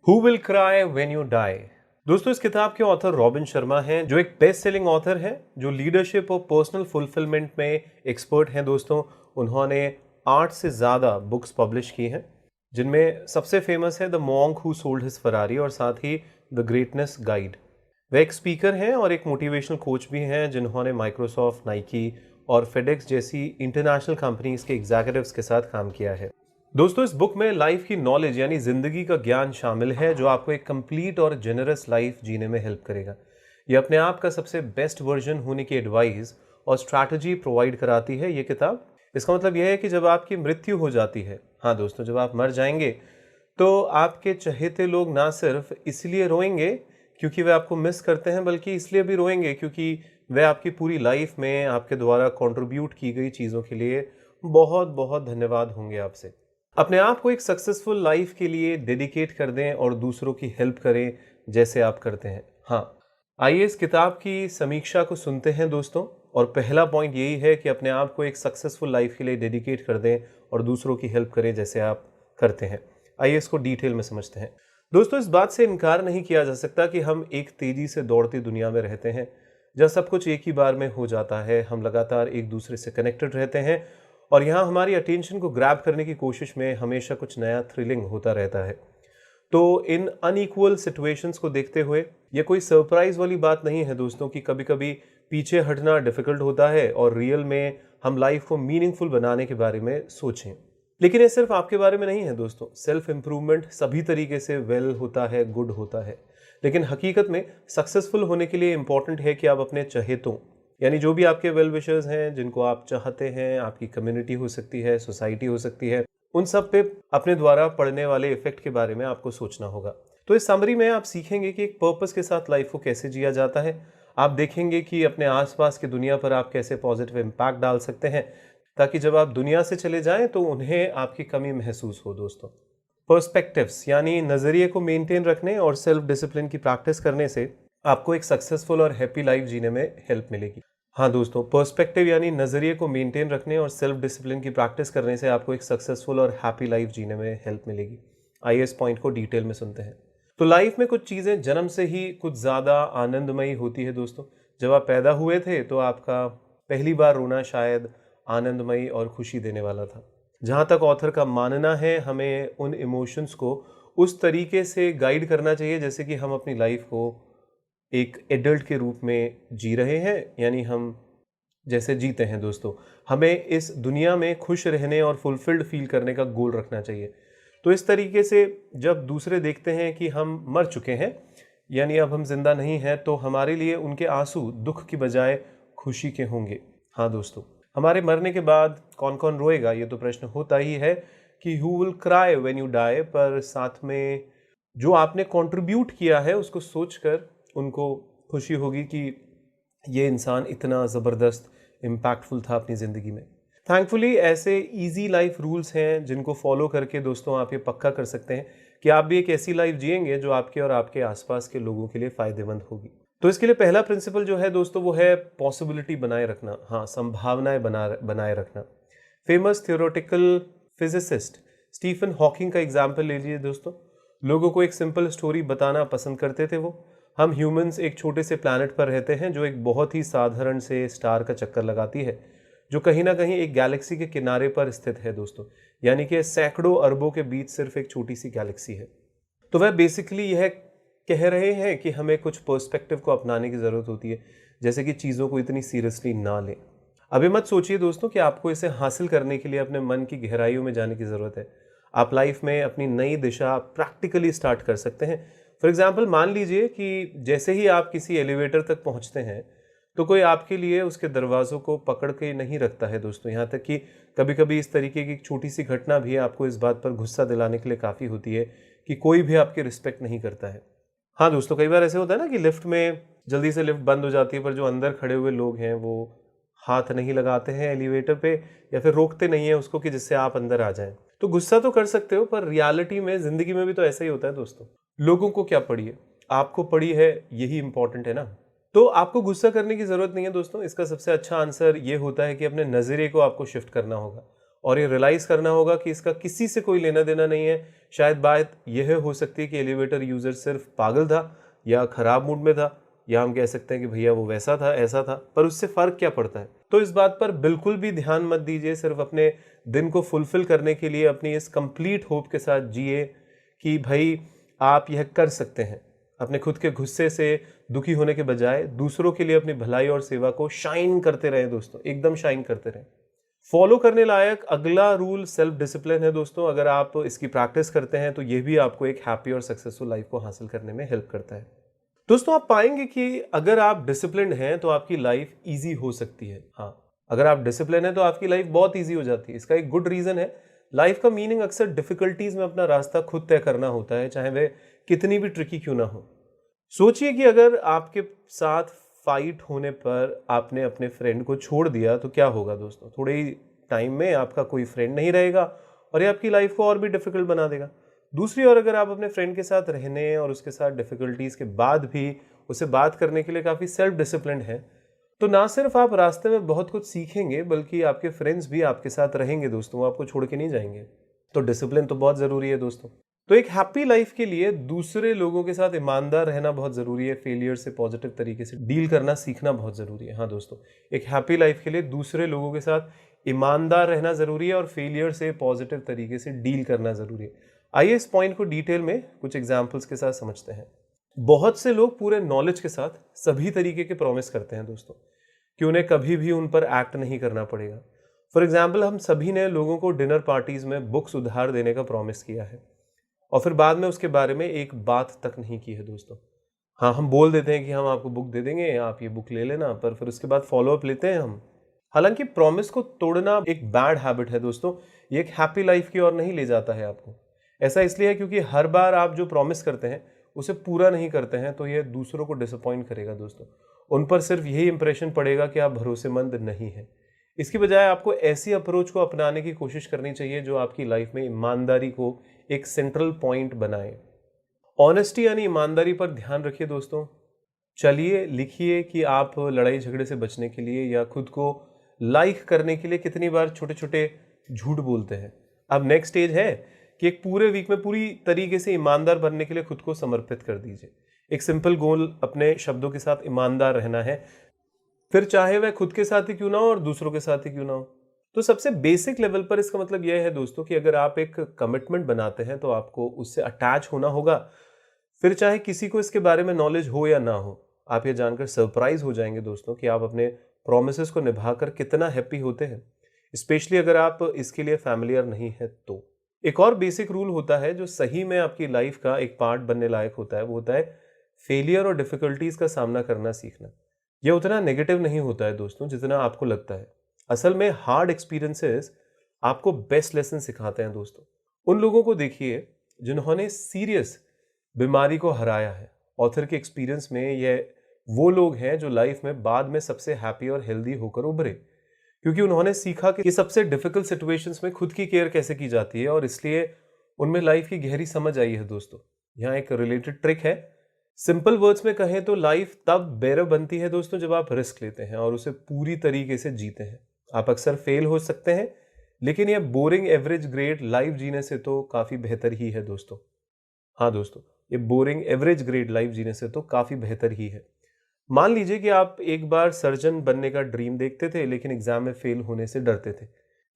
Who will cry when you die. दोस्तों, इस किताब के ऑथर रॉबिन शर्मा हैं, जो एक बेस्ट सेलिंग ऑथर हैं, जो लीडरशिप और पर्सनल फुलफिलमेंट में एक्सपर्ट हैं। दोस्तों, उन्होंने 8 से ज़्यादा बुक्स पब्लिश की हैं, जिनमें सबसे फेमस है the monk who sold his Ferrari और साथ ही द ग्रेटनेस गाइड। वे एक स्पीकर हैं और एक मोटिवेशनल कोच भी हैं, जिन्होंने माइक्रोसॉफ्ट, नाइकी और फेडेक्स जैसी इंटरनेशनल कंपनीज के एग्जीक्यूटिव्स के साथ काम किया है। दोस्तों, इस बुक में लाइफ की नॉलेज यानी जिंदगी का ज्ञान शामिल है, जो आपको एक कंप्लीट और जेनरस लाइफ जीने में हेल्प करेगा। ये अपने आप का सबसे बेस्ट वर्जन होने की एडवाइस और स्ट्रैटेजी प्रोवाइड कराती है ये किताब। इसका मतलब यह है कि जब आपकी मृत्यु हो जाती है, हाँ दोस्तों, जब आप मर जाएंगे, तो आपके चहेते लोग ना सिर्फ इसलिए रोएंगे क्योंकि वे आपको मिस करते हैं, बल्कि इसलिए भी रोएंगे क्योंकि वे आपकी पूरी लाइफ में आपके द्वारा कंट्रीब्यूट की गई चीज़ों के लिए बहुत बहुत धन्यवाद होंगे आपसे। अपने आप को एक सक्सेसफुल लाइफ के लिए डेडिकेट कर दें और दूसरों की हेल्प करें, जैसे आप करते हैं। हाँ, आइए इस किताब की समीक्षा को सुनते हैं दोस्तों। और पहला पॉइंट यही है कि अपने आप को एक सक्सेसफुल लाइफ के लिए डेडिकेट कर दें और दूसरों की हेल्प करें, जैसे आप करते हैं। आइए इसको डिटेल में समझते हैं। दोस्तों, इस बात से इनकार नहीं किया जा सकता कि हम एक तेजी से दौड़ती दुनिया में रहते हैं, जहाँ सब कुछ एक ही बार में हो जाता है। हम लगातार एक दूसरे से कनेक्टेड रहते हैं और यहाँ हमारी अटेंशन को ग्रैब करने की कोशिश में हमेशा कुछ नया थ्रिलिंग होता रहता है। तो इन अनइक्वल सिचुएशंस को देखते हुए ये कोई सरप्राइज वाली बात नहीं है दोस्तों कि कभी कभी पीछे हटना डिफिकल्ट होता है और रियल में हम लाइफ को मीनिंगफुल बनाने के बारे में सोचें। लेकिन ये सिर्फ आपके बारे में नहीं है दोस्तों। सेल्फ इंप्रूवमेंट सभी तरीके से वेल होता है, गुड होता है, लेकिन हकीकत में सक्सेसफुल होने के लिए इंपॉर्टेंट है कि आप अपने चहेतों यानी जो भी आपके वेल विशर्स हैं, जिनको आप चाहते हैं, आपकी कम्युनिटी हो सकती है, सोसाइटी हो सकती है, उन सब पे अपने द्वारा पड़ने वाले इफेक्ट के बारे में आपको सोचना होगा। तो इस समरी में आप सीखेंगे कि एक पर्पस के साथ लाइफ को कैसे जिया जाता है। आप देखेंगे कि अपने आसपास की दुनिया पर आप कैसे पॉजिटिव इम्पैक्ट डाल सकते हैं, ताकि जब आप दुनिया से चले जाएं तो उन्हें आपकी कमी महसूस हो। दोस्तों, पर्सपेक्टिव्स यानी नज़रिए को मेंटेन रखने और सेल्फ डिसिप्लिन की प्रैक्टिस करने से आपको एक सक्सेसफुल और हैप्पी लाइफ जीने में हेल्प मिलेगी। हाँ दोस्तों, पर्सपेक्टिव यानी नज़रिए को मेंटेन रखने और सेल्फ डिसिप्लिन की प्रैक्टिस करने से आपको एक सक्सेसफुल और हैप्पी लाइफ जीने में हेल्प मिलेगी। आइए इस पॉइंट को डिटेल में सुनते हैं। तो लाइफ में कुछ चीज़ें जन्म से ही कुछ ज़्यादा आनंदमयी होती है दोस्तों। जब आप पैदा हुए थे तो आपका पहली बार रोना शायद आनंदमयी और खुशी देने वाला था। जहाँ तक ऑथर का मानना है, हमें उन इमोशंस को उस तरीके से गाइड करना चाहिए जैसे कि हम अपनी लाइफ को एक एडल्ट के रूप में जी रहे हैं, यानी हम जैसे जीते हैं। दोस्तों, हमें इस दुनिया में खुश रहने और फुलफिल्ड फील करने का गोल रखना चाहिए। तो इस तरीके से जब दूसरे देखते हैं कि हम मर चुके हैं, यानी अब हम जिंदा नहीं हैं, तो हमारे लिए उनके आंसू दुख की बजाय खुशी के होंगे। हाँ दोस्तों, हमारे मरने के बाद कौन कौन रोएगा, ये तो प्रश्न होता ही है कि who will cry when you die, पर साथ में जो आपने कंट्रीब्यूट किया है उसको सोचकर उनको खुशी होगी कि ये इंसान इतना ज़बरदस्त इम्पैक्टफुल था अपनी ज़िंदगी में। थैंकफुली ऐसे इजी लाइफ रूल्स हैं जिनको फॉलो करके दोस्तों आप ये पक्का कर सकते हैं कि आप भी एक ऐसी लाइफ जिएंगे जो आपके और आपके आसपास के लोगों के लिए फ़ायदेमंद होगी। तो इसके लिए पहला प्रिंसिपल जो है दोस्तों, वो है पॉसिबिलिटी बनाए रखना। हाँ, संभावनाएं बनाए रखना। Famous theoretical physicist Stephen Hawking का एग्जाम्पल ले लीजिए दोस्तों। लोगों को एक सिंपल स्टोरी बताना पसंद करते थे वो। हम ह्यूमंस एक छोटे से प्लैनेट पर रहते हैं जो एक बहुत ही साधारण से स्टार का चक्कर लगाती है, जो कहीं ना कहीं एक गैलेक्सी के किनारे पर स्थित है दोस्तों। यानी कि सैकड़ों अरबों के बीच सिर्फ एक छोटी सी गैलेक्सी है। तो वह बेसिकली यह कह रहे हैं कि हमें कुछ पर्सपेक्टिव को अपनाने की ज़रूरत होती है, जैसे कि चीज़ों को इतनी सीरियसली ना लें। अभी मत सोचिए दोस्तों कि आपको इसे हासिल करने के लिए अपने मन की गहराइयों में जाने की ज़रूरत है। आप लाइफ में अपनी नई दिशा प्रैक्टिकली स्टार्ट कर सकते हैं। फॉर एग्जाम्पल, मान लीजिए कि जैसे ही आप किसी एलिवेटर तक पहुंचते हैं तो कोई आपके लिए उसके दरवाज़ों को पकड़ के नहीं रखता है दोस्तों। यहाँ तक कि कभी कभी इस तरीके की छोटी सी घटना भी आपको इस बात पर गुस्सा दिलाने के लिए काफ़ी होती है कि कोई भी आपकी रिस्पेक्ट नहीं करता है। हाँ दोस्तों, कई बार ऐसे होता है ना कि लिफ्ट में जल्दी से लिफ्ट बंद हो जाती है, पर जो अंदर खड़े हुए लोग हैं वो हाथ नहीं लगाते हैं एलिवेटर पे, या फिर रोकते नहीं है उसको कि जिससे आप अंदर आ जाएं। तो गुस्सा तो कर सकते हो, पर रियलिटी में, जिंदगी में भी तो ऐसा ही होता है दोस्तों। लोगों को क्या पड़ी है, आपको पड़ी है, यही इंपॉर्टेंट है ना। तो आपको गुस्सा करने की जरूरत नहीं है दोस्तों। इसका सबसे अच्छा आंसर ये होता है कि अपने नजरिए को आपको शिफ्ट करना होगा और ये रियलाइज करना होगा कि इसका किसी से कोई लेना देना नहीं है। शायद बात यह हो सकती है कि एलिवेटर यूजर सिर्फ पागल था या खराब मूड में था, या हम कह सकते हैं कि भैया वो वैसा था ऐसा था, पर उससे फर्क क्या पड़ता है। तो इस बात पर बिल्कुल भी ध्यान मत दीजिए। सिर्फ अपने दिन को फुलफिल करने के लिए अपनी इस कंप्लीट होप के साथ जिए कि भाई आप यह कर सकते हैं। अपने खुद के गुस्से से दुखी होने के बजाय दूसरों के लिए अपनी भलाई और सेवा को शाइन करते रहें दोस्तों, एकदम शाइन करते रहें। फॉलो करने लायक अगला रूल सेल्फ डिसिप्लिन है दोस्तों। अगर आप इसकी प्रैक्टिस करते हैं तो ये भी आपको एक हैप्पी और सक्सेसफुल लाइफ को हासिल करने में हेल्प करता है। दोस्तों आप पाएंगे कि अगर आप डिसिप्लिन्ड हैं तो आपकी लाइफ इजी हो सकती है। हाँ, अगर आप डिसिप्लिन है तो आपकी लाइफ बहुत इजी हो जाती है। इसका एक गुड रीजन है, लाइफ का मीनिंग अक्सर डिफिकल्टीज में अपना रास्ता खुद तय करना होता है, चाहे वे कितनी भी ट्रिकी क्यों ना हो। सोचिए कि अगर आपके साथ फाइट होने पर आपने अपने फ्रेंड को छोड़ दिया तो क्या होगा दोस्तों। थोड़े ही टाइम में आपका कोई फ्रेंड नहीं रहेगा और ये आपकी लाइफ को और भी डिफिकल्ट बना देगा। दूसरी ओर अगर आप अपने फ्रेंड के साथ रहने और उसके साथ डिफिकल्टीज के बाद भी उससे बात करने के लिए काफ़ी सेल्फ डिसिप्लिन्ड हैं, तो ना सिर्फ आप रास्ते में बहुत कुछ सीखेंगे बल्कि आपके फ्रेंड्स भी आपके साथ रहेंगे दोस्तों, वो आपको छोड़ के नहीं जाएंगे। तो डिसिप्लिन तो बहुत ज़रूरी है दोस्तों। तो एक हैप्पी लाइफ के लिए दूसरे लोगों के साथ ईमानदार रहना बहुत ज़रूरी है। फेलियर से पॉजिटिव तरीके से डील करना सीखना बहुत ज़रूरी है। हाँ दोस्तों, एक हैप्पी लाइफ के लिए दूसरे लोगों के साथ ईमानदार रहना ज़रूरी है और फेलियर से पॉजिटिव तरीके से डील करना ज़रूरी है। आइए इस पॉइंट को डिटेल में कुछ एग्जाम्पल्स के साथ समझते हैं। बहुत से लोग पूरे नॉलेज के साथ सभी तरीके के प्रॉमिस करते हैं दोस्तों कि उन्हें कभी भी उन पर एक्ट नहीं करना पड़ेगा। फॉर एग्जाम्पल, हम सभी ने लोगों को डिनर पार्टीज में बुक्स उधार देने का प्रॉमिस किया है और फिर बाद में उसके बारे में एक बात तक नहीं की है दोस्तों। हाँ, हम बोल देते हैं कि हम आपको बुक दे देंगे, आप ये बुक ले लेना, पर फिर उसके बाद फॉलोअप लेते हैं हम। हालांकि प्रॉमिस को तोड़ना एक बैड हैबिट है दोस्तों, ये एक हैप्पी लाइफ की ओर नहीं ले जाता है आपको। ऐसा इसलिए है क्योंकि हर बार आप जो प्रॉमिस करते हैं उसे पूरा नहीं करते हैं तो ये दूसरों को डिसअपॉइंट करेगा दोस्तों। उन पर सिर्फ यही इंप्रेशन पड़ेगा कि आप भरोसेमंद नहीं हैं। इसकी बजाय आपको ऐसी अप्रोच को अपनाने की कोशिश करनी चाहिए जो आपकी लाइफ में ईमानदारी को एक सेंट्रल पॉइंट बनाए। ऑनेस्टी यानी ईमानदारी पर ध्यान रखिए दोस्तों। चलिए लिखिए कि आप लड़ाई झगड़े से बचने के लिए या खुद को लाइक करने के लिए कितनी बार छोटे छोटे झूठ बोलते हैं। अब नेक्स्ट स्टेज है कि एक पूरे वीक में पूरी तरीके से ईमानदार बनने के लिए खुद को समर्पित कर दीजिए। एक सिंपल गोल अपने शब्दों के साथ ईमानदार रहना है, फिर चाहे वह खुद के साथ ही क्यों ना हो और दूसरों के साथ ही क्यों ना हो। तो सबसे बेसिक लेवल पर इसका मतलब यह है दोस्तों कि अगर आप एक कमिटमेंट बनाते हैं तो आपको उससे अटैच होना होगा, फिर चाहे किसी को इसके बारे में नॉलेज हो या ना हो। आप ये जानकर सरप्राइज हो जाएंगे दोस्तों कि आप अपने प्रोमिसेस को निभाकर कितना हैप्पी होते हैं, स्पेशली अगर आप इसके लिए फैमिलियर नहीं है तो। एक और बेसिक रूल होता है जो सही में आपकी लाइफ का एक पार्ट बनने लायक होता है, वो होता है फेलियर और डिफिकल्टीज का सामना करना सीखना। यह उतना नेगेटिव नहीं होता है दोस्तों जितना आपको लगता है। असल में हार्ड एक्सपीरियंसेस आपको बेस्ट लेसन सिखाते हैं दोस्तों। उन लोगों को देखिए जिन्होंने सीरियस बीमारी को हराया है। ऑथर के एक्सपीरियंस में यह वो लोग हैं जो लाइफ में बाद में सबसे हैप्पी और हेल्दी होकर उभरे, क्योंकि उन्होंने सीखा कि सबसे डिफिकल्ट सिचुएशंस में खुद की केयर कैसे की जाती है और इसलिए उनमें लाइफ की गहरी समझ आई है दोस्तों। यहाँ एक रिलेटेड ट्रिक है। सिंपल वर्ड्स में कहें तो लाइफ तब बेरर बनती है दोस्तों जब आप रिस्क लेते हैं और उसे पूरी तरीके से जीते हैं। आप अक्सर फेल हो सकते हैं, लेकिन यह बोरिंग एवरेज ग्रेड लाइफ जीने से तो काफी बेहतर ही है दोस्तों। हाँ दोस्तों, ये बोरिंग एवरेज ग्रेड लाइफ जीने से तो काफी बेहतर ही है। मान लीजिए कि आप एक बार सर्जन बनने का ड्रीम देखते थे लेकिन एग्जाम में फेल होने से डरते थे,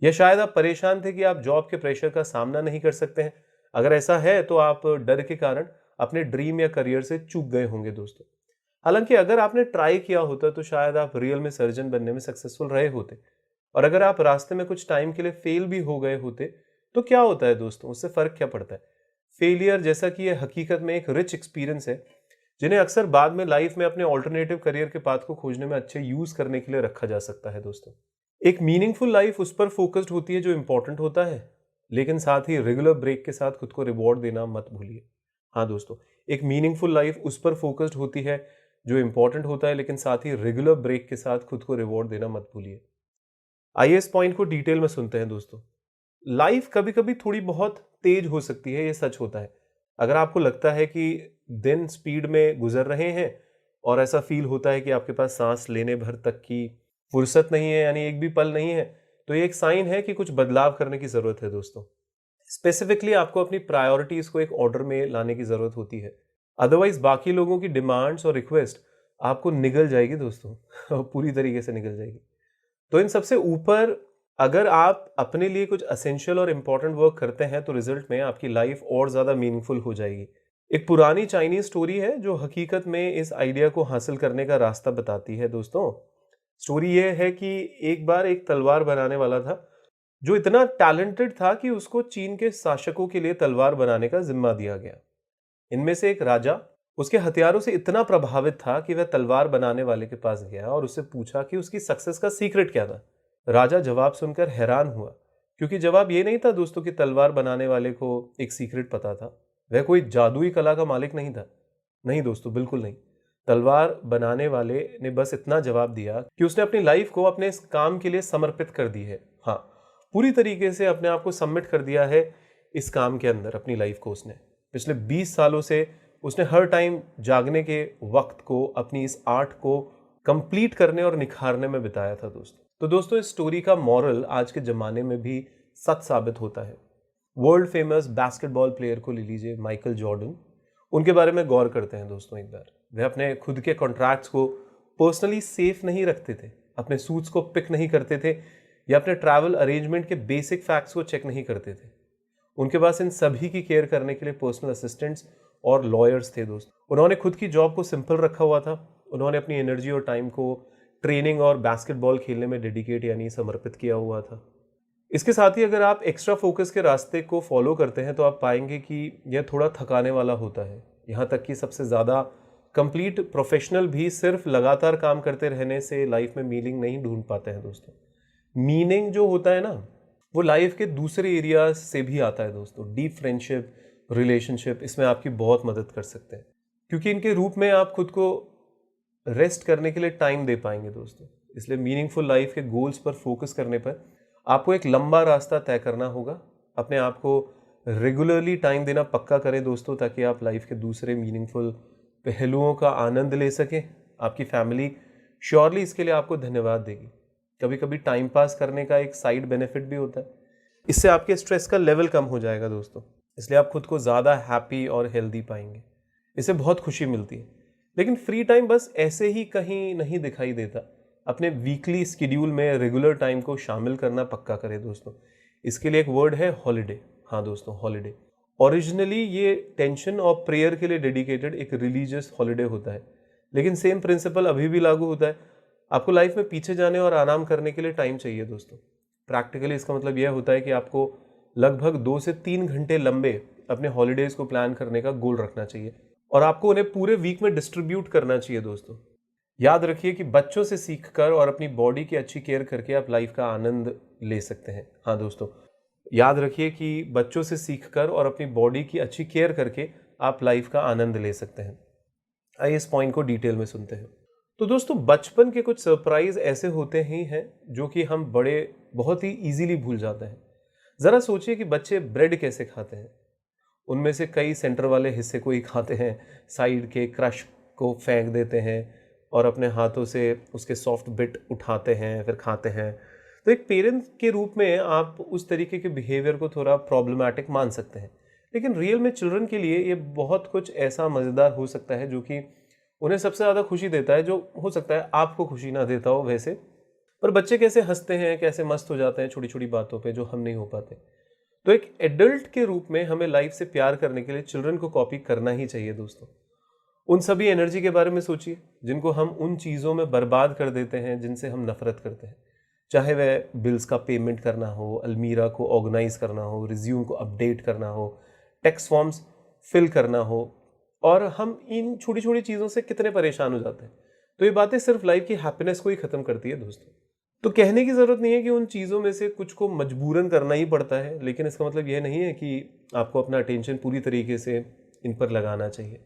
या शायद आप परेशान थे कि आप जॉब के प्रेशर का सामना नहीं कर सकते हैं। अगर ऐसा है तो आप डर के कारण अपने ड्रीम या करियर से चूक गए होंगे दोस्तों। हालांकि अगर आपने ट्राई किया होता तो शायद आप रियल में सर्जन बनने में सक्सेसफुल रहे होते। और अगर आप रास्ते में कुछ टाइम के लिए फेल भी हो गए होते तो क्या होता है दोस्तों, उससे फर्क क्या पड़ता है। फेलियर जैसा कि यह हकीकत में एक रिच एक्सपीरियंस है जिन्हें अक्सर बाद में लाइफ में अपने ऑल्टरनेटिव करियर के पाथ को खोजने में अच्छे यूज करने के लिए रखा जा सकता है दोस्तों। एक मीनिंगफुल लाइफ उस पर फोकस्ड होती है जो इंपॉर्टेंट होता है, लेकिन साथ ही रेगुलर ब्रेक के साथ खुद को रिवॉर्ड देना मत भूलिए। हाँ दोस्तों, एक मीनिंगफुल लाइफ उस पर फोकस्ड होती है जो इंपॉर्टेंट होता है, लेकिन साथ ही रेगुलर ब्रेक के साथ खुद को रिवॉर्ड देना मत भूलिए। आइए इस पॉइंट को डिटेल में सुनते हैं दोस्तों। लाइफ कभी कभी थोड़ी बहुत तेज हो सकती है, ये सच होता है। अगर आपको लगता है कि दिन स्पीड में गुजर रहे हैं और ऐसा फील होता है कि आपके पास सांस लेने भर तक की फुर्सत नहीं है, यानी एक भी पल नहीं है, तो ये एक साइन है कि कुछ बदलाव करने की जरूरत है दोस्तों। स्पेसिफिकली आपको अपनी प्रायोरिटीज को एक ऑर्डर में लाने की जरूरत होती है, अदरवाइज बाकी लोगों की डिमांड्स और रिक्वेस्ट आपको निगल जाएगी दोस्तों पूरी तरीके से निगल जाएगी। तो इन सबसे ऊपर, अगर आप अपने लिए कुछ असेंशियल और इंपॉर्टेंट वर्क करते हैं तो रिजल्ट में आपकी लाइफ और ज्यादा मीनिंगफुल हो जाएगी। एक पुरानी चाइनीज स्टोरी है जो हकीकत में इस आइडिया को हासिल करने का रास्ता बताती है दोस्तों। स्टोरी ये है कि एक बार एक तलवार बनाने वाला था जो इतना टैलेंटेड था कि उसको चीन के शासकों के लिए तलवार बनाने का जिम्मा दिया गया। इनमें से एक राजा उसके हथियारों से इतना प्रभावित था कि वह तलवार बनाने वाले के पास गया और उससे पूछा कि उसकी सक्सेस का सीक्रेट क्या था। राजा जवाब सुनकर हैरान हुआ, क्योंकि जवाब ये नहीं था दोस्तों कि तलवार बनाने वाले को एक सीक्रेट पता था। वह कोई जादुई कला का मालिक नहीं था। नहीं दोस्तों, बिल्कुल नहीं। तलवार बनाने वाले ने बस इतना जवाब दिया कि उसने अपनी लाइफ को अपने इस काम के लिए समर्पित कर दी है। हाँ, पूरी तरीके से अपने आप को सबमिट कर दिया है इस काम के अंदर। अपनी लाइफ को उसने पिछले 20 सालों से उसने हर टाइम जागने के वक्त को अपनी इस आर्ट को कंप्लीट करने और निखारने में बिताया था दोस्तों। तो दोस्तों, इस स्टोरी का मॉरल आज के जमाने में भी सच साबित होता है। वर्ल्ड फेमस बास्केटबॉल प्लेयर को ले लीजिए, माइकल जॉर्डन। उनके बारे में गौर करते हैं दोस्तों एक बार। वे अपने खुद के कॉन्ट्रैक्ट्स को पर्सनली सेफ नहीं रखते थे, अपने सूट्स को पिक नहीं करते थे या अपने ट्रैवल अरेंजमेंट के बेसिक फैक्ट्स को चेक नहीं करते थे। उनके पास इन सभी की केयर करने के लिए पर्सनल असिस्टेंट्स और लॉयर्स थे दोस्त। उन्होंने खुद की जॉब को सिंपल रखा हुआ था। उन्होंने अपनी एनर्जी और टाइम को ट्रेनिंग और बास्केटबॉल खेलने में डेडिकेट यानी समर्पित किया हुआ था। इसके साथ ही अगर आप एक्स्ट्रा फोकस के रास्ते को फॉलो करते हैं तो आप पाएंगे कि यह थोड़ा थकाने वाला होता है। यहाँ तक कि सबसे ज़्यादा कंप्लीट प्रोफेशनल भी सिर्फ लगातार काम करते रहने से लाइफ में मीनिंग नहीं ढूंढ पाते हैं दोस्तों। मीनिंग जो होता है ना, वो लाइफ के दूसरे एरियाज से भी आता है दोस्तों। डीप फ्रेंडशिप, रिलेशनशिप इसमें आपकी बहुत मदद कर सकते हैं, क्योंकि इनके रूप में आप खुद को रेस्ट करने के लिए टाइम दे पाएंगे दोस्तों। इसलिए मीनिंगफुल लाइफ के गोल्स पर फोकस करने पर आपको एक लंबा रास्ता तय करना होगा। अपने आप को रेगुलरली टाइम देना पक्का करें दोस्तों, ताकि आप लाइफ के दूसरे मीनिंगफुल पहलुओं का आनंद ले सकें। आपकी फैमिली श्योरली इसके लिए आपको धन्यवाद देगी। कभी कभी टाइम पास करने का एक साइड बेनिफिट भी होता है, इससे आपके स्ट्रेस का लेवल कम हो जाएगा दोस्तों। इसलिए आप खुद को ज़्यादा हैप्पी और हेल्दी पाएंगे। इससे बहुत खुशी मिलती है। लेकिन फ्री टाइम बस ऐसे ही कहीं नहीं दिखाई देता। अपने वीकली स्केड्यूल में रेगुलर टाइम को शामिल करना पक्का करें दोस्तों। इसके लिए एक वर्ड है हॉलीडे। हाँ दोस्तों, हॉलीडे। ओरिजिनली ये टेंशन और प्रेयर के लिए डेडिकेटेड एक रिलीजियस हॉलीडे होता है, लेकिन सेम प्रिंसिपल अभी भी लागू होता है। आपको लाइफ में पीछे जाने और आराम करने के लिए टाइम चाहिए दोस्तों। प्रैक्टिकली इसका मतलब यह होता है कि आपको लगभग 2 से 3 घंटे लंबे अपने हॉलीडेज को प्लान करने का गोल रखना चाहिए और आपको उन्हें पूरे वीक में डिस्ट्रीब्यूट करना चाहिए दोस्तों। याद रखिए कि बच्चों से सीखकर और अपनी बॉडी की अच्छी केयर करके आप लाइफ का आनंद ले सकते हैं। हाँ दोस्तों, याद रखिए कि बच्चों से सीखकर और अपनी बॉडी की अच्छी केयर करके आप लाइफ का आनंद ले सकते हैं। आइए इस पॉइंट को डिटेल में सुनते हैं। तो दोस्तों, बचपन के कुछ सरप्राइज ऐसे होते ही हैं जो कि हम बड़े बहुत ही इजीली भूल जाते हैं। जरा सोचिए कि बच्चे ब्रेड कैसे खाते हैं। उनमें से कई सेंटर वाले हिस्से को ही खाते हैं, साइड के क्रश को फेंक देते हैं और अपने हाथों से उसके सॉफ्ट बिट उठाते हैं फिर खाते हैं। तो एक पेरेंट के रूप में आप उस तरीके के बिहेवियर को थोड़ा प्रॉब्लमैटिक मान सकते हैं, लेकिन रियल में चिल्ड्रन के लिए ये बहुत कुछ ऐसा मज़ेदार हो सकता है जो कि उन्हें सबसे ज़्यादा खुशी देता है, जो हो सकता है आपको खुशी ना देता हो वैसे। पर बच्चे कैसे हंसते हैं, कैसे मस्त हो जाते हैं छोटी छोटी बातों पे जो हम नहीं हो पाते। तो एक एडल्ट के रूप में हमें लाइफ से प्यार करने के लिए चिल्ड्रन को कॉपी करना ही चाहिए दोस्तों। उन सभी एनर्जी के बारे में सोचिए जिनको हम उन चीज़ों में बर्बाद कर देते हैं जिनसे हम नफरत करते हैं। चाहे वह बिल्स का पेमेंट करना हो, अलमीरा को ऑर्गेनाइज करना हो, रिज्यूम को अपडेट करना हो, टैक्स फॉर्म्स फिल करना हो, और हम इन छोटी छोटी चीज़ों से कितने परेशान हो जाते हैं। तो ये बातें सिर्फ लाइफ की हैप्पीनेस को ही ख़त्म करती है दोस्तों। तो कहने की ज़रूरत नहीं है कि उन चीज़ों में से कुछ को मजबूरन करना ही पड़ता है, लेकिन इसका मतलब यह नहीं है कि आपको अपना अटेंशन पूरी तरीके से इन पर लगाना चाहिए।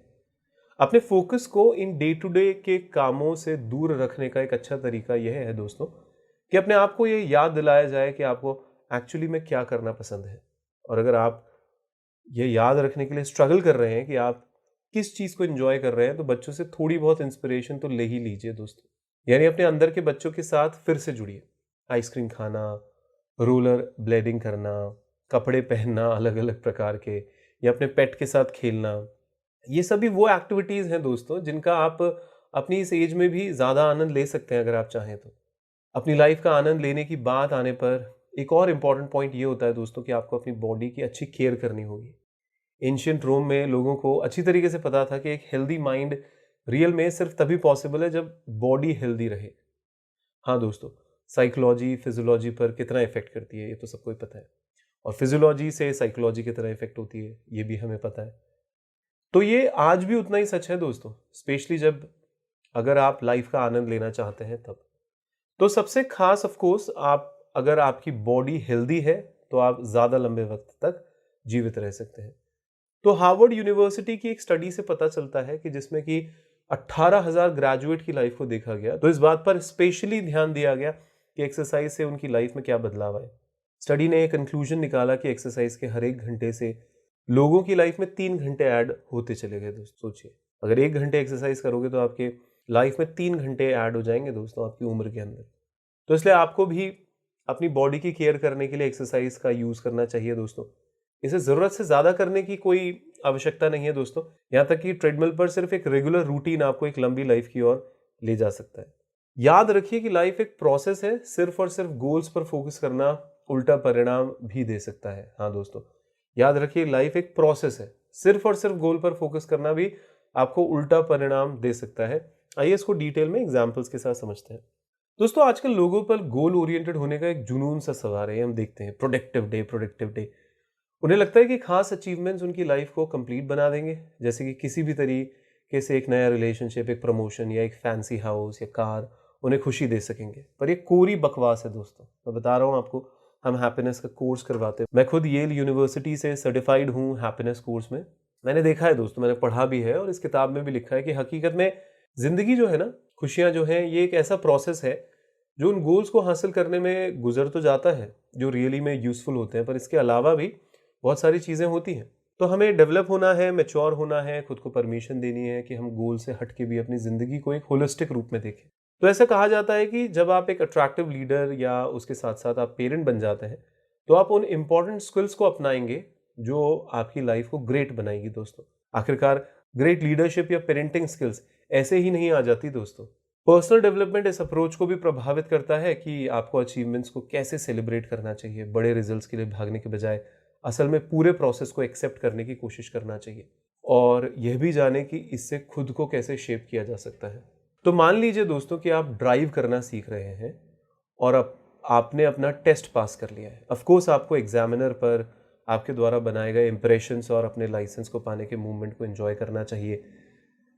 अपने फोकस को इन डे टू डे के कामों से दूर रखने का एक अच्छा तरीका यह है दोस्तों कि अपने आप को ये याद दिलाया जाए कि आपको एक्चुअली में क्या करना पसंद है। और अगर आप ये याद रखने के लिए स्ट्रगल कर रहे हैं कि आप किस चीज़ को एंजॉय कर रहे हैं, तो बच्चों से थोड़ी बहुत इंस्पिरेशन तो ले ही लीजिए दोस्तों। यानी अपने अंदर के बच्चों के साथ फिर से जुड़िए। आइसक्रीम खाना, रोलर ब्लेडिंग करना, कपड़े पहनना अलग अलग प्रकार के, या अपने पेट के साथ खेलना, ये सभी वो एक्टिविटीज़ हैं दोस्तों जिनका आप अपनी इस एज में भी ज़्यादा आनंद ले सकते हैं अगर आप चाहें तो। अपनी लाइफ का आनंद लेने की बात आने पर एक और इम्पॉर्टेंट पॉइंट ये होता है दोस्तों कि आपको अपनी बॉडी की अच्छी केयर करनी होगी। एंशियंट रोम में लोगों को अच्छी तरीके से पता था कि एक हेल्दी माइंड रियल में सिर्फ तभी पॉसिबल है जब बॉडी हेल्दी रहे। हाँ दोस्तों, साइकोलॉजी फिजियोलॉजी पर कितना इफेक्ट करती है ये तो सबको ही पता है, और फिजियोलॉजी से साइकोलॉजी की तरह इफेक्ट होती है ये भी हमें पता है। तो ये आज भी उतना ही सच है दोस्तों, स्पेशली जब अगर आप लाइफ का आनंद लेना चाहते हैं तब। तो सबसे खास ऑफ कोर्स, आप अगर आपकी बॉडी हेल्दी है तो आप ज़्यादा लंबे वक्त तक जीवित रह सकते हैं। तो हार्वर्ड यूनिवर्सिटी की एक स्टडी से पता चलता है कि जिसमें कि 18,000 ग्रेजुएट की लाइफ को देखा गया, तो इस बात पर स्पेशली ध्यान दिया गया कि एक्सरसाइज से उनकी लाइफ में क्या बदलाव आए। स्टडी ने एक कंक्लूजन निकाला कि एक्सरसाइज के हर एक घंटे से लोगों की लाइफ में 3 घंटे ऐड होते चले गए। दोस्तों सोचिए, अगर 1 घंटे एक्सरसाइज करोगे तो आपके लाइफ में 3 घंटे ऐड हो जाएंगे दोस्तों आपकी उम्र के अंदर। तो इसलिए आपको भी अपनी बॉडी की केयर करने के लिए एक्सरसाइज का यूज करना चाहिए दोस्तों। इसे जरूरत से ज्यादा करने की कोई आवश्यकता नहीं है दोस्तों, यहाँ तक कि ट्रेडमिल पर सिर्फ एक रेगुलर रूटीन आपको एक लंबी लाइफ की ओर ले जा सकता है। याद रखिए कि लाइफ एक प्रोसेस है, सिर्फ और सिर्फ गोल्स पर फोकस करना उल्टा परिणाम भी दे सकता है। हाँ दोस्तों, याद रखिए लाइफ एक प्रोसेस है, सिर्फ और सिर्फ गोल पर फोकस करना भी आपको उल्टा परिणाम दे सकता है। आइए इसको डिटेल में एग्जाम्पल्स के साथ समझते हैं। दोस्तों आजकल लोगों पर गोल ओरिएंटेड होने का एक जुनून सा सवार है। हम देखते हैं प्रोडक्टिव डे प्रोडक्टिव डे, उन्हें लगता है कि खास अचीवमेंट्स उनकी लाइफ को कंप्लीट बना देंगे, जैसे कि किसी भी तरीके से एक नया रिलेशनशिप, एक प्रमोशन या एक फैंसी हाउस या कार उन्हें खुशी दे सकेंगे। पर ये कोरी बकवास है दोस्तों, मैं बता रहा हूँ आपको। हम हैप्पीनेस का कोर्स करवाते हैं, मैं खुद येल यूनिवर्सिटी से सर्टिफाइड हूँ हैप्पीनेस कोर्स में। मैंने देखा है दोस्तों, मैंने पढ़ा भी है और इस किताब में भी लिखा है कि हकीकत में जिंदगी जो है ना, खुशियाँ जो हैं, ये एक ऐसा प्रोसेस है जो उन गोल्स को हासिल करने में गुजर तो जाता है जो रियली में यूजफुल होते हैं, पर इसके अलावा भी बहुत सारी चीज़ें होती हैं। तो हमें डेवलप होना है, मैच्योर होना है, खुद को परमिशन देनी है कि हम गोल से हट के भी अपनी ज़िंदगी को एक होलिस्टिक रूप में देखें। तो ऐसा कहा जाता है कि जब आप एक अट्रैक्टिव लीडर या उसके साथ साथ आप पेरेंट बन जाते हैं तो आप उन इंपॉर्टेंट स्किल्स को अपनाएंगे जो आपकी लाइफ को ग्रेट बनाएगी दोस्तों। आखिरकार ग्रेट लीडरशिप या पेरेंटिंग स्किल्स ऐसे ही नहीं आ जाती दोस्तों। पर्सनल डेवलपमेंट इस अप्रोच को भी प्रभावित करता है कि आपको अचीवमेंट्स को कैसे सेलिब्रेट करना चाहिए। बड़े रिजल्ट्स के लिए भागने के बजाय असल में पूरे प्रोसेस को एक्सेप्ट करने की कोशिश करना चाहिए, और यह भी जाने कि इससे खुद को कैसे शेप किया जा सकता है। तो मान लीजिए दोस्तों कि आप ड्राइव करना सीख रहे हैं और अब आपने अपना टेस्ट पास कर लिया है। ऑफ कोर्स आपको एग्जामिनर पर आपके द्वारा बनाए गए इंप्रेशंस और अपने लाइसेंस को पाने के मूवमेंट को एंजॉय करना चाहिए,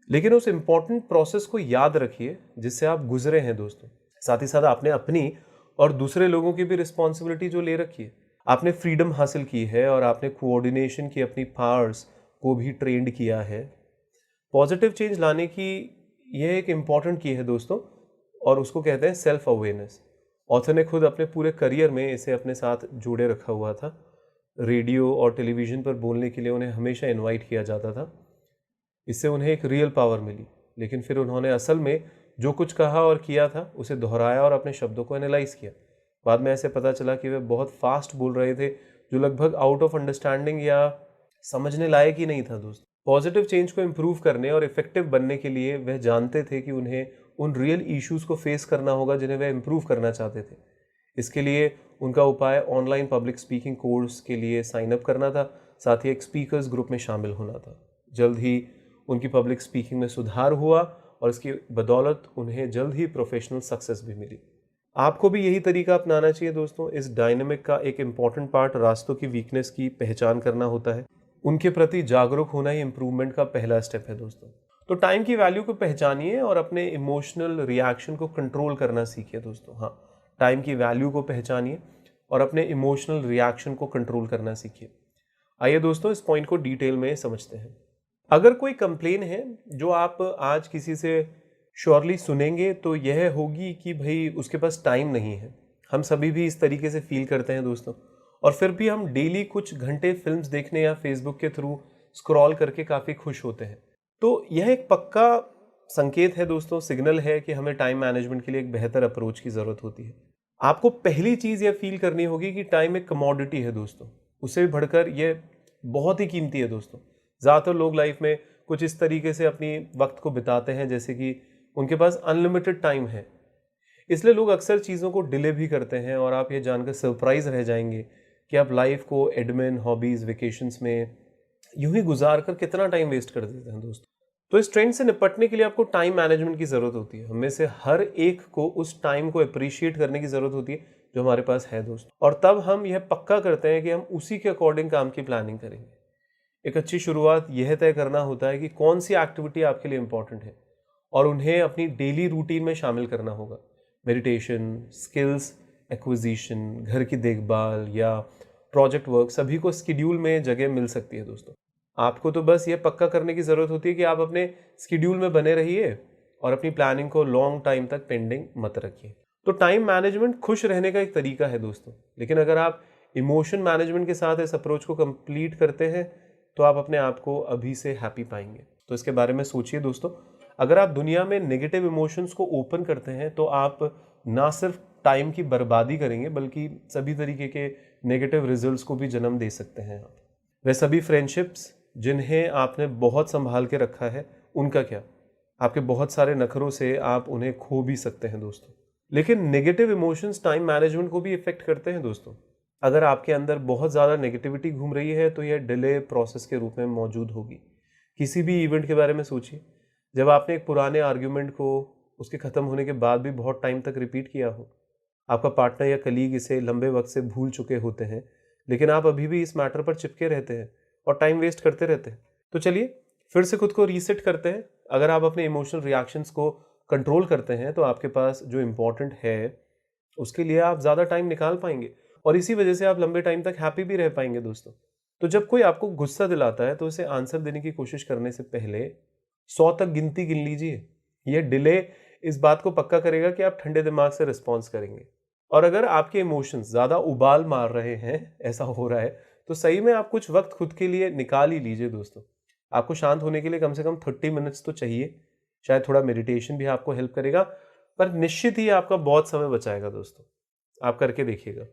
लेकिन उस इंपॉर्टेंट प्रोसेस को याद रखिए जिससे आप गुजरे हैं दोस्तों। साथ ही साथ आपने अपनी और दूसरे लोगों की भी रिस्पॉन्सिबिलिटी जो ले रखी है, आपने फ्रीडम हासिल की है और आपने कोऑर्डिनेशन की अपनी पावर्स को भी ट्रेंड किया है। पॉजिटिव चेंज लाने की यह एक इम्पॉर्टेंट की है दोस्तों, और उसको कहते हैं सेल्फ अवेयरनेस। ऑथर ने खुद अपने पूरे करियर में इसे अपने साथ जोड़े रखा हुआ था। रेडियो और टेलीविज़न पर बोलने के लिए उन्हें हमेशा इनवाइट किया जाता था। इससे उन्हें एक रियल पावर मिली, लेकिन फिर उन्होंने असल में जो कुछ कहा और किया था उसे दोहराया और अपने शब्दों को एनालाइज किया। बाद में ऐसे पता चला कि वे बहुत फास्ट बोल रहे थे, जो लगभग आउट ऑफ अंडरस्टैंडिंग या समझने लायक ही नहीं था दोस्त। पॉजिटिव चेंज को इम्प्रूव करने और इफेक्टिव बनने के लिए वह जानते थे कि उन्हें उन रियल इश्यूज को फेस करना होगा जिन्हें वह इम्प्रूव करना चाहते थे। इसके लिए उनका उपाय ऑनलाइन पब्लिक स्पीकिंग कोर्स के लिए साइन अप करना था, साथ ही एक स्पीकर्स ग्रुप में शामिल होना था। जल्द ही उनकी पब्लिक स्पीकिंग में सुधार हुआ और इसकी बदौलत उन्हें जल्द ही प्रोफेशनल सक्सेस भी मिली। आपको भी यही तरीका अपनाना चाहिए दोस्तों। इस डायनेमिक का एक इम्पॉर्टेंट पार्ट रास्तों की वीकनेस की पहचान करना होता है। उनके प्रति जागरूक होना ही इंप्रूवमेंट का पहला स्टेप है दोस्तों। तो टाइम की वैल्यू को पहचानिए और अपने इमोशनल रिएक्शन को कंट्रोल करना सीखिए दोस्तों। हाँ, टाइम की वैल्यू को पहचानिए और अपने इमोशनल रिएक्शन को कंट्रोल करना सीखिए। आइए दोस्तों इस पॉइंट को डिटेल में समझते हैं। अगर कोई कंप्लेन है जो आप आज किसी से श्योरली सुनेंगे तो यह होगी कि भाई उसके पास टाइम नहीं है। हम सभी भी इस तरीके से फील करते हैं दोस्तों, और फिर भी हम डेली कुछ घंटे फिल्म्स देखने या फेसबुक के थ्रू स्क्रॉल करके काफ़ी खुश होते हैं। तो यह एक पक्का संकेत है दोस्तों, सिग्नल है कि हमें टाइम मैनेजमेंट के लिए एक बेहतर अप्रोच की ज़रूरत होती है। आपको पहली चीज़ यह फील करनी होगी कि टाइम एक कमोडिटी है दोस्तों, उससे भी बढ़कर यह बहुत ही कीमती है दोस्तों। ज़्यादातर लोग लाइफ में कुछ इस तरीके से अपनी वक्त को बिताते हैं जैसे कि उनके पास अनलिमिटेड टाइम है, इसलिए लोग अक्सर चीज़ों को डिले भी करते हैं। और आप ये जानकर सरप्राइज रह जाएंगे कि आप लाइफ को एडमिन, हॉबीज़, वेकेशंस में यूं ही गुजार कर कितना टाइम वेस्ट कर देते हैं दोस्तों। तो इस ट्रेंड से निपटने के लिए आपको टाइम मैनेजमेंट की ज़रूरत होती है। हमें से हर एक को उस टाइम को अप्रिशिएट करने की ज़रूरत होती है जो हमारे पास है दोस्तों, और तब हम यह पक्का करते हैं कि हम उसी के अकॉर्डिंग काम की प्लानिंग करेंगे। एक अच्छी शुरुआत यह तय करना होता है कि कौन सी एक्टिविटी आपके लिए इंपॉर्टेंट है और उन्हें अपनी डेली रूटीन में शामिल करना होगा। मेडिटेशन, स्किल्स एक्विजिशन, घर की देखभाल या प्रोजेक्ट वर्क, सभी को स्केड्यूल में जगह मिल सकती है दोस्तों। आपको तो बस ये पक्का करने की ज़रूरत होती है कि आप अपने स्केड्यूल में बने रहिए और अपनी प्लानिंग को लॉन्ग टाइम तक पेंडिंग मत रखिए। तो टाइम मैनेजमेंट खुश रहने का एक तरीका है दोस्तों, लेकिन अगर आप इमोशन मैनेजमेंट के साथ इस अप्रोच को कंप्लीट करते हैं तो आप अपने आप को अभी से हैप्पी पाएंगे। तो इसके बारे में सोचिए दोस्तों। अगर आप दुनिया में नेगेटिव इमोशंस को ओपन करते हैं तो आप ना सिर्फ टाइम की बर्बादी करेंगे बल्कि सभी तरीके के नेगेटिव रिजल्ट्स को भी जन्म दे सकते हैं आप। वह सभी फ्रेंडशिप्स जिन्हें आपने बहुत संभाल के रखा है, उनका क्या? आपके बहुत सारे नखरों से आप उन्हें खो भी सकते हैं दोस्तों। लेकिन नेगेटिव इमोशंस टाइम मैनेजमेंट को भी इफेक्ट करते हैं दोस्तों। अगर आपके अंदर बहुत ज़्यादा नेगेटिविटी घूम रही है तो यह डिले प्रोसेस के रूप में मौजूद होगी। किसी भी इवेंट के बारे में सोचिए, जब आपने एक पुराने आर्ग्यूमेंट को उसके ख़त्म होने के बाद भी बहुत टाइम तक रिपीट किया हो, आपका पार्टनर या कलीग इसे लंबे वक्त से भूल चुके होते हैं, लेकिन आप अभी भी इस मैटर पर चिपके रहते हैं और टाइम वेस्ट करते रहते हैं। तो चलिए फिर से खुद को रीसेट करते हैं। अगर आप अपने इमोशनल रिएक्शंस को कंट्रोल करते हैं तो आपके पास जो इम्पोर्टेंट है उसके लिए आप ज़्यादा टाइम निकाल पाएंगे और इसी वजह से आप लंबे टाइम तक हैप्पी भी रह पाएंगे दोस्तों। तो जब कोई आपको गुस्सा दिलाता है तो उसे आंसर देने की कोशिश करने से पहले 100 तक गिनती गिन लीजिए। यह डिले इस बात को पक्का करेगा कि आप ठंडे दिमाग से रिस्पॉन्स करेंगे। और अगर आपके इमोशंस ज़्यादा उबाल मार रहे हैं, ऐसा हो रहा है, तो सही में आप कुछ वक्त खुद के लिए निकाल ही लीजिए दोस्तों। आपको शांत होने के लिए कम से कम 30 मिनट्स तो चाहिए। शायद थोड़ा मेडिटेशन भी आपको हेल्प करेगा, पर निश्चित ही आपका बहुत समय बचाएगा दोस्तों। आप करके देखिएगा।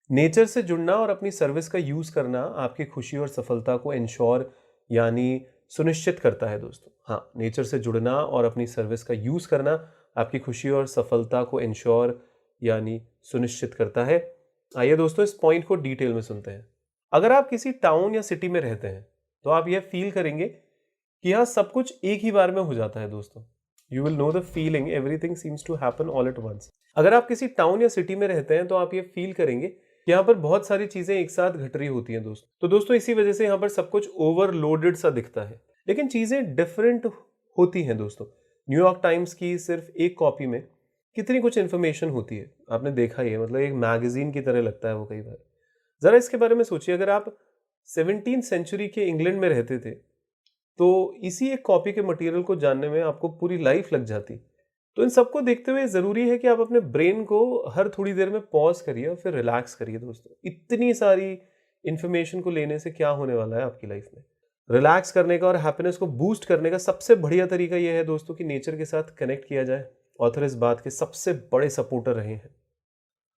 नेचर से जुड़ना और अपनी सर्विस का यूज़ करना आपकी खुशी और सफलता को इंश्योर यानी सुनिश्चित करता है दोस्तों। हाँ, नेचर से जुड़ना और अपनी सर्विस का यूज़ करना आपकी खुशी और सफलता को इंश्योर यानी सुनिश्चित करता है। आइए दोस्तों इस पॉइंट को डिटेल में सुनते हैं। अगर आप किसी टाउन या सिटी में रहते हैं तो आप यह फील करेंगे कि यहाँ सब कुछ एक ही बार में हो जाता है दोस्तों। You will know the feeling everything seems to happen all at once. अगर आप किसी टाउन या सिटी में रहते हैं तो आप ये फील करेंगे कि यहाँ पर बहुत सारी चीजें एक साथ घट रही होती हैं दोस्तों। तो दोस्तों इसी वजह से यहाँ पर सब कुछ ओवरलोडेड सा दिखता है, लेकिन चीजें डिफरेंट होती हैं दोस्तों। न्यूयॉर्क टाइम्स की सिर्फ एक कॉपी में कितनी कुछ इंफॉर्मेशन होती है, आपने देखा ही है। मतलब एक मैगजीन की तरह लगता है वो कई बार। जरा इसके बारे में सोचिए, अगर आप 17th सेंचुरी के इंग्लैंड में रहते थे तो इसी एक कॉपी के मटेरियल को जानने में आपको पूरी लाइफ लग जाती। तो इन सबको देखते हुए ज़रूरी है कि आप अपने ब्रेन को हर थोड़ी देर में पॉज करिए और फिर रिलैक्स करिए दोस्तों। इतनी सारी इंफॉर्मेशन को लेने से क्या होने वाला है आपकी लाइफ में। रिलैक्स करने का और हैप्पीनेस को बूस्ट करने का सबसे बढ़िया तरीका यह है दोस्तों कि नेचर के साथ कनेक्ट किया जाए। ऑथर इस बात के सबसे बड़े सपोर्टर रहे हैं।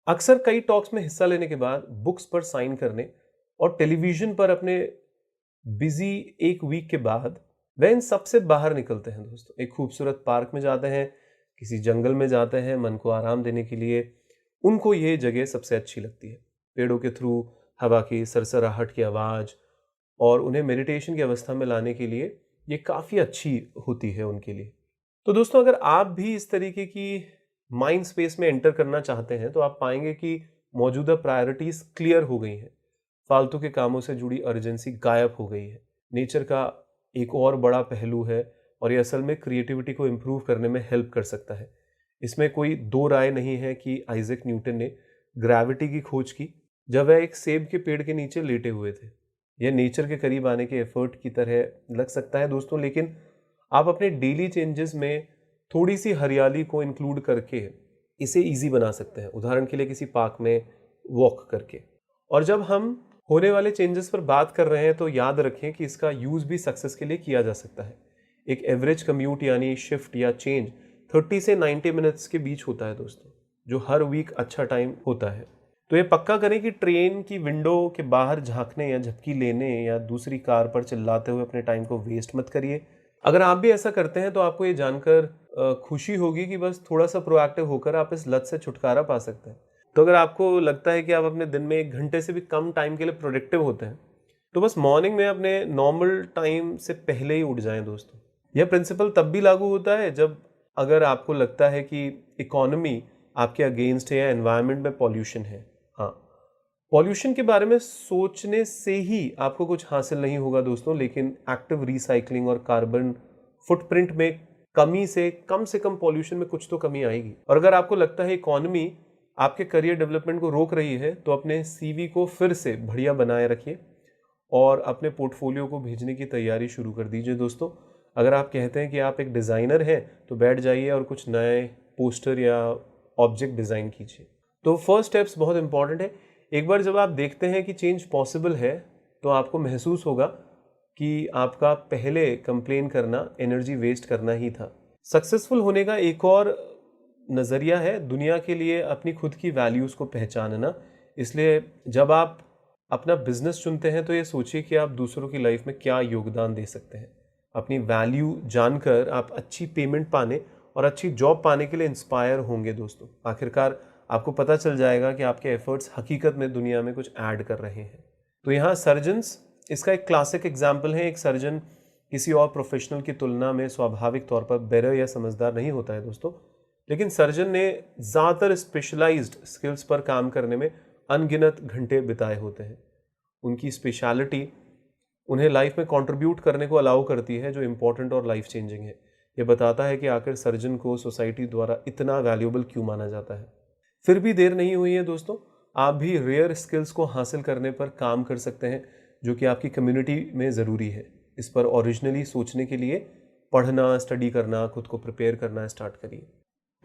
अक्सर कई टॉक्स में हिस्सा लेने के बाद बुक्स पर साइन करने और टेलीविजन पर अपने बिजी एक वीक के बाद वह इन सबसे बाहर निकलते हैं दोस्तों। एक खूबसूरत पार्क में जाते हैं, किसी जंगल में जाते हैं मन को आराम देने के लिए। उनको ये जगह सबसे अच्छी लगती है। पेड़ों के थ्रू हवा की सरसराहट की आवाज़ और उन्हें मेडिटेशन की अवस्था में लाने के लिए ये काफ़ी अच्छी होती है उनके लिए। तो दोस्तों अगर आप भी इस तरीके की माइंड स्पेस में एंटर करना चाहते हैं तो आप पाएंगे कि मौजूदा प्रायोरिटीज़ क्लियर हो गई हैं। फालतू के कामों से जुड़ी अर्जेंसी गायब हो गई है। नेचर का एक और बड़ा पहलू है और ये असल में क्रिएटिविटी को इम्प्रूव करने में हेल्प कर सकता है। इसमें कोई दो राय नहीं है कि आइजैक न्यूटन ने ग्रेविटी की खोज की जब वह एक सेब के पेड़ के नीचे लेटे हुए थे। यह नेचर के करीब आने के एफर्ट की तरह लग सकता है दोस्तों, लेकिन आप अपने डेली चेंजेस में थोड़ी सी हरियाली को इंक्लूड करके इसे ईजी बना सकते हैं। उदाहरण के लिए किसी पार्क में वॉक करके। और जब हम होने वाले चेंजेस पर बात कर रहे हैं तो याद रखें कि इसका यूज़ भी सक्सेस के लिए किया जा सकता है। एक एवरेज कम्यूट यानी शिफ्ट या चेंज 30 से 90 मिनट्स के बीच होता है दोस्तों। जो हर वीक अच्छा टाइम होता है। तो ये पक्का करें कि ट्रेन की विंडो के बाहर झांकने या झपकी लेने या दूसरी कार पर चिल्लाते हुए अपने टाइम को वेस्ट मत करिए। अगर आप भी ऐसा करते हैं तो आपको ये जानकर खुशी होगी कि बस थोड़ा सा प्रोएक्टिव होकर आप इस लत से छुटकारा पा सकते हैं। तो अगर आपको लगता है कि आप अपने दिन में 1 घंटे से भी कम टाइम के लिए प्रोडक्टिव होते हैं, तो बस मॉर्निंग में अपने नॉर्मल टाइम से पहले ही उठ जाएं दोस्तों। यह प्रिंसिपल तब भी लागू होता है जब अगर आपको लगता है कि इकोनॉमी आपके अगेंस्ट है या एनवायरनमेंट में पॉल्यूशन है। हाँ, पॉल्यूशन के बारे में सोचने से ही आपको कुछ हासिल नहीं होगा दोस्तों, लेकिन एक्टिव रिसाइकलिंग और कार्बन फुटप्रिंट में कमी से कम पॉल्यूशन में कुछ तो कमी आएगी। और अगर आपको लगता है इकोनॉमी आपके करियर डेवलपमेंट को रोक रही है, तो अपने सीवी को फिर से बढ़िया बनाए रखिए और अपने पोर्टफोलियो को भेजने की तैयारी शुरू कर दीजिए दोस्तों। अगर आप कहते हैं कि आप एक डिज़ाइनर हैं, तो बैठ जाइए और कुछ नए पोस्टर या ऑब्जेक्ट डिज़ाइन कीजिए। तो फर्स्ट स्टेप्स बहुत इंपॉर्टेंट है। एक बार जब आप देखते हैं कि चेंज पॉसिबल है, तो आपको महसूस होगा कि आपका पहले कंप्लेन करना एनर्जी वेस्ट करना ही था। सक्सेसफुल होने का एक और नज़रिया है दुनिया के लिए अपनी खुद की वैल्यूज़ को पहचानना। इसलिए जब आप अपना बिजनेस चुनते हैं, तो ये सोचिए कि आप दूसरों की लाइफ में क्या योगदान दे सकते हैं। अपनी वैल्यू जानकर आप अच्छी पेमेंट पाने और अच्छी जॉब पाने के लिए इंस्पायर होंगे दोस्तों। आखिरकार आपको पता चल जाएगा कि आपके एफर्ट्स हकीकत में दुनिया में कुछ ऐड कर रहे हैं। तो यहाँ सर्जन्स इसका एक क्लासिक एग्जाम्पल है। एक सर्जन किसी और प्रोफेशनल की तुलना में स्वाभाविक तौर पर बेटर या समझदार नहीं होता है दोस्तों, लेकिन सर्जन ने ज़्यादातर स्पेशलाइज्ड स्किल्स पर काम करने में अनगिनत घंटे बिताए होते हैं। उनकी स्पेशलिटी उन्हें लाइफ में कंट्रीब्यूट करने को अलाउ करती है, जो इम्पोर्टेंट और लाइफ चेंजिंग है। यह बताता है कि आखिर सर्जन को सोसाइटी द्वारा इतना वैल्यूएबल क्यों माना जाता है। फिर भी देर नहीं हुई है दोस्तों, आप भी रेयर स्किल्स को हासिल करने पर काम कर सकते हैं, जो कि आपकी कम्युनिटी में ज़रूरी है। इस पर ओरिजिनली सोचने के लिए पढ़ना, स्टडी करना, खुद को प्रिपेयर करना स्टार्ट करिए।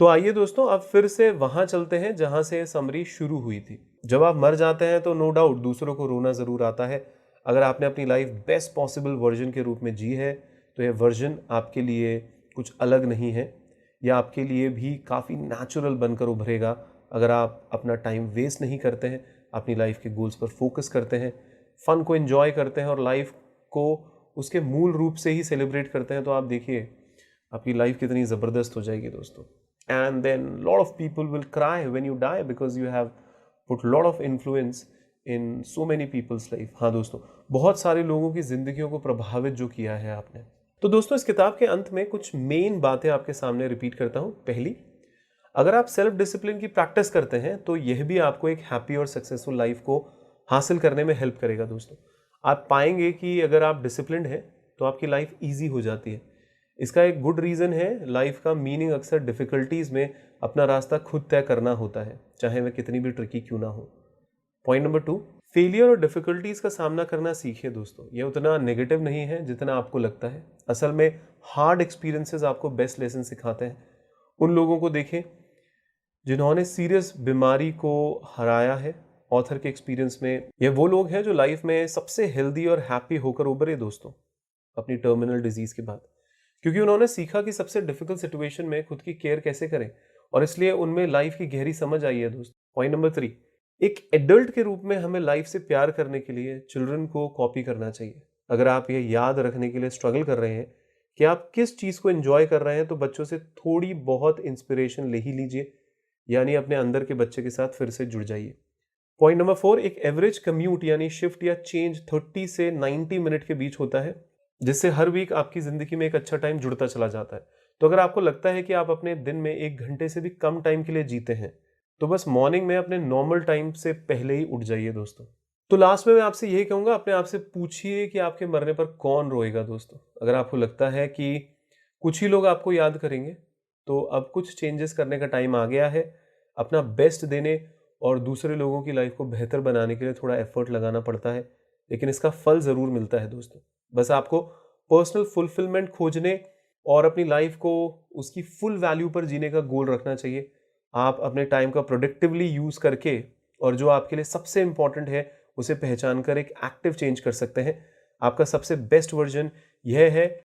तो आइए दोस्तों, अब फिर से वहाँ चलते हैं जहाँ से समरी शुरू हुई थी। जब आप मर जाते हैं तो नो डाउट दूसरों को रोना ज़रूर आता है। अगर आपने अपनी लाइफ बेस्ट पॉसिबल वर्जन के रूप में जी है, तो यह वर्जन आपके लिए कुछ अलग नहीं है, या आपके लिए भी काफ़ी नेचुरल बनकर उभरेगा अगर आप अपना टाइम वेस्ट नहीं करते हैं, अपनी लाइफ के गोल्स पर फोकस करते हैं, फ़न को एंजॉय करते हैं और लाइफ को उसके मूल रूप से ही सेलिब्रेट करते हैं। तो आप देखिए आपकी लाइफ कितनी ज़बरदस्त हो जाएगी दोस्तों। And then lot of people will cry when you die, because you have put lot of influence in so many people's life. हाँ दोस्तों, बहुत सारे लोगों की जिंदगियों को प्रभावित जो किया है आपने। तो दोस्तों, इस किताब के अंत में कुछ मेन बातें आपके सामने रिपीट करता हूँ। पहली, अगर आप सेल्फ डिसिप्लिन की प्रैक्टिस करते हैं, तो यह भी आपको एक हैप्पी और सक्सेसफुल लाइफ को हासिल करने में हेल्प करेगा दोस्तों। आप पाएंगे कि अगर आप डिसिप्लिन्ड हैं, तो आपकी लाइफ ईजी हो जाती है। इसका एक गुड रीज़न है, लाइफ का मीनिंग अक्सर डिफ़िकल्टीज़ में अपना रास्ता खुद तय करना होता है, चाहे वह कितनी भी ट्रिकी क्यों ना हो। पॉइंट नंबर 2, फेलियर और डिफ़िकल्टीज़ का सामना करना सीखिए दोस्तों। यह उतना नेगेटिव नहीं है जितना आपको लगता है। असल में हार्ड एक्सपीरियंसेस आपको बेस्ट लेसन सिखाते हैं। उन लोगों को देखें जिन्होंने सीरियस बीमारी को हराया है। ऑथर के एक्सपीरियंस में ये वो लोग हैं जो लाइफ में सबसे हेल्दी और हैप्पी होकर उभरे दोस्तों, अपनी टर्मिनल डिजीज़ के बाद, क्योंकि उन्होंने सीखा कि सबसे डिफिकल्ट सिचुएशन में खुद की केयर कैसे करें, और इसलिए उनमें लाइफ की गहरी समझ आई है दोस्तों। पॉइंट नंबर 3, एक एडल्ट के रूप में हमें लाइफ से प्यार करने के लिए चिल्ड्रन को कॉपी करना चाहिए। अगर आप ये याद रखने के लिए स्ट्रगल कर रहे हैं कि आप किस चीज़ को एंजॉय कर रहे हैं, तो बच्चों से थोड़ी बहुत इंस्पिरेशन ले ही लीजिए, यानी अपने अंदर के बच्चे के साथ फिर से जुड़ जाइए। पॉइंट नंबर 4, एक एवरेज कम्यूट यानी शिफ्ट या चेंज 30 से 90 मिनट के बीच होता है, जिससे हर वीक आपकी ज़िंदगी में एक अच्छा टाइम जुड़ता चला जाता है। तो अगर आपको लगता है कि आप अपने दिन में 1 घंटे से भी कम टाइम के लिए जीते हैं, तो बस मॉर्निंग में अपने नॉर्मल टाइम से पहले ही उठ जाइए दोस्तों। तो लास्ट में मैं आपसे यही कहूँगा, अपने आप से पूछिए कि आपके मरने पर कौन रोएगा दोस्तों। अगर आपको लगता है कि कुछ ही लोग आपको याद करेंगे, तो अब कुछ चेंजेस करने का टाइम आ गया है। अपना बेस्ट देने और दूसरे लोगों की लाइफ को बेहतर बनाने के लिए थोड़ा एफर्ट लगाना पड़ता है, लेकिन इसका फल ज़रूर मिलता है दोस्तों। बस आपको पर्सनल फुलफिलमेंट खोजने और अपनी लाइफ को उसकी फुल वैल्यू पर जीने का गोल रखना चाहिए। आप अपने टाइम का प्रोडक्टिवली यूज़ करके और जो आपके लिए सबसे इंपॉर्टेंट है उसे पहचान कर एक एक्टिव चेंज कर सकते हैं। आपका सबसे बेस्ट वर्जन यह है